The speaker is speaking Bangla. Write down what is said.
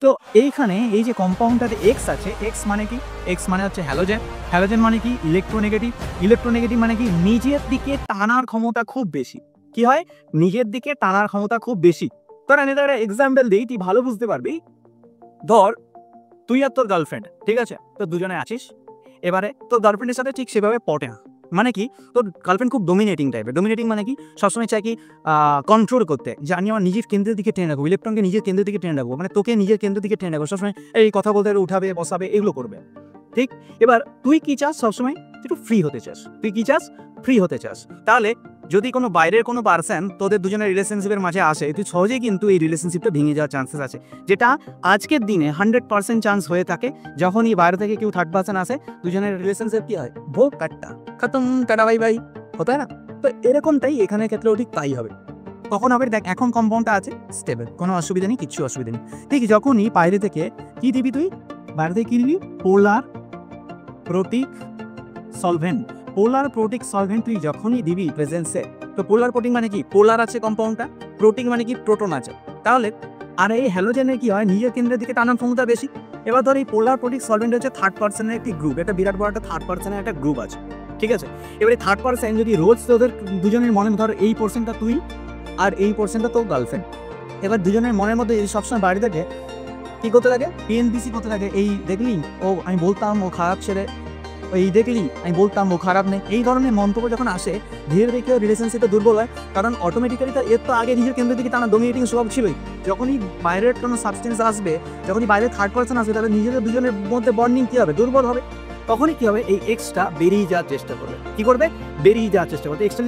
তো এইখানে এই যে কম্পাউন্ডটাতে এক্স আছে, এক্স মানে কি? এক্স মানে হচ্ছে হ্যালোজেন। হ্যালোজেন মানে কি? ইলেকট্রোনেগেটিভ। ইলেকট্রোনেগেটিভ মানে কি? নিজের দিকে টানার ক্ষমতা খুব বেশি। কি হয়? নিজের দিকে টানার ক্ষমতা খুব বেশি। তোর আমি একটা এক্সাম্পল দিই, তুই ভালো বুঝতে পারবি। ধর তুই আর তোর গার্লফ্রেন্ড, ঠিক আছে? তো দুজনে আছিস। এবারে তোর গার্লফ্রেন্ডের সাথে ঠিক সেভাবে পটে না। মানে কি? তোর গার্লফ্রেন্ড খুব ডোমিনেটিং টাইপের। ডোমিনেটিং মানে কি? সবসময় চাই কি কন্ট্রোল করতে, যে আমি আমার নিজের কেন্দ্রের দিকে টেনে রাখবো, ইলেকট্রনকে নিজের কেন্দ্রের দিকে টেনে রাখবো, মানে তোকে নিজের কেন্দ্রের দিকে টেনে রাখবো, সবসময় এই কথা বলতে উঠাবে, বসাবে, এগুলো করবে। ঠিক? এবার তুই কি চাস? সবসময় তুই একটু ফ্রি হতে চাস। তুই কি চাস? ফ্রি হতে চাস। তাহলে যদি কোনো বাইরের কোনো পার্সন তোদের দুজনের রিলেশনশিপের মাঝে আসে, তুই সহজেই কিন্তু এই রিলেশনশিপটা ভেঙে যাওয়ার চান্সেস আছে, যেটা আজকের দিনে 100% চান্স হয়ে থাকে। যখনই বাইরে থেকে কেউ থার্ড পার্সন আসে, দুজনের রিলেশনশিপ কি হয়? ভো কাটটা খতম, টাটা বাই বাই, হতো না? তো এরকমটাই এখানের ক্ষেত্রেও ঠিক তাই হবে। তখন হবে দেখ, এখন কম্পাউন্ডটা আছে স্টেবল, কোনো অসুবিধা নেই, কিচ্ছু অসুবিধা নেই। ঠিক যখনই বাইরে থেকে কি দিবি, তুই বাইরে থেকে কি দিবি? পোলার প্রোটিক সলভেন্ট। পোলার প্রোটিক সলভেন্ট তুই যখনই দিবি প্রেজেন্সে, তো পোলার প্রোটিক মানে কি? পোলার আছে কম্পাউন্ডটা, প্রোটিক মানে কি? প্রোটন আছে। তাহলে আর এই হ্যালোজেনের কি হয়? নিজের কেন্দ্রের দিকে টানার ক্ষমতা বেশি। এবার ধর এই পোলার প্রোটিক সলভেন্ট হচ্ছে থার্ড পার্সনের একটি গ্রুপ, একটা বিরাট বড় একটা থার্ড পার্সনের একটা গ্রুপ আছে, ঠিক আছে? এবারে থার্ড পার্সন যদি রোজ তোদের দুজনের মনে, ধর এই পোর্শনটা তুই আর এই পোর্শনটা তোর গার্লফ্রেন্ড, এবার দুজনের মনের মধ্যে সবসময় বাড়ি থেকে কি করতে লাগে? পিএনপিসি করতে লাগে। এই দেখলি ও, আমি বলতাম ও খারাপ ছেলে, এই দেখলি আমি বলতাম ও খারাপ নেই, এই ধরনের মন্তব্য যখন আসে, ধীরে ধীরে রিলেশনশিপটা দুর্বল হয়। কারণ অটোমেটিক্যালি তার এর তো আগে নিজের কেন্দ্রের দিকে টানা ডোমিনেটিং স্বভাব ছিলই। যখনই বাইরের কোনো সাবস্টেন্স আসবে, যখনই বাইরের থার্ড পার্সন আসবে, তাহলে নিজেদের দুজনের মধ্যে বন্ডিং কি হবে? দুর্বল হবে। তখনই কি হবে? এই এক্সটা বেরিয়ে যাওয়ার চেষ্টা করবে। কি করবে? বেরিয়ে যাওয়ার চেষ্টা করবে। এক্সটা